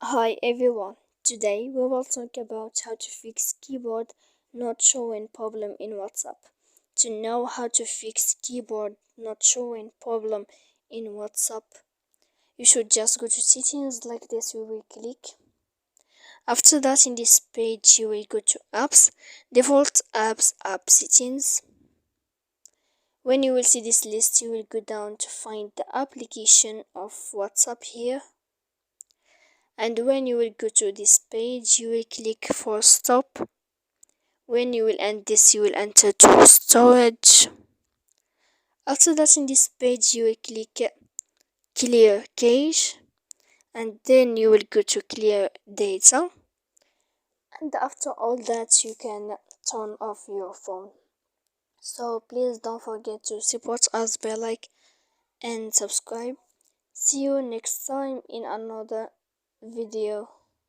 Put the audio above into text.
Hi everyone, today we will talk about how to fix keyboard not showing problem in WhatsApp. To know how to fix keyboard not showing problem in WhatsApp, you should just go to settings like this. You will click. After that, in this page you will go to apps, default apps, app settings. When you will see this list, you will go down to find the application of WhatsApp here. And when you will go to this page, you will click for stop. When you will end this, you will enter to storage. After that, in this page you will click clear cache, and then you will go to clear data, and after all that you can turn off your phone. So please don't forget to support us by like and subscribe. See you next time in another video.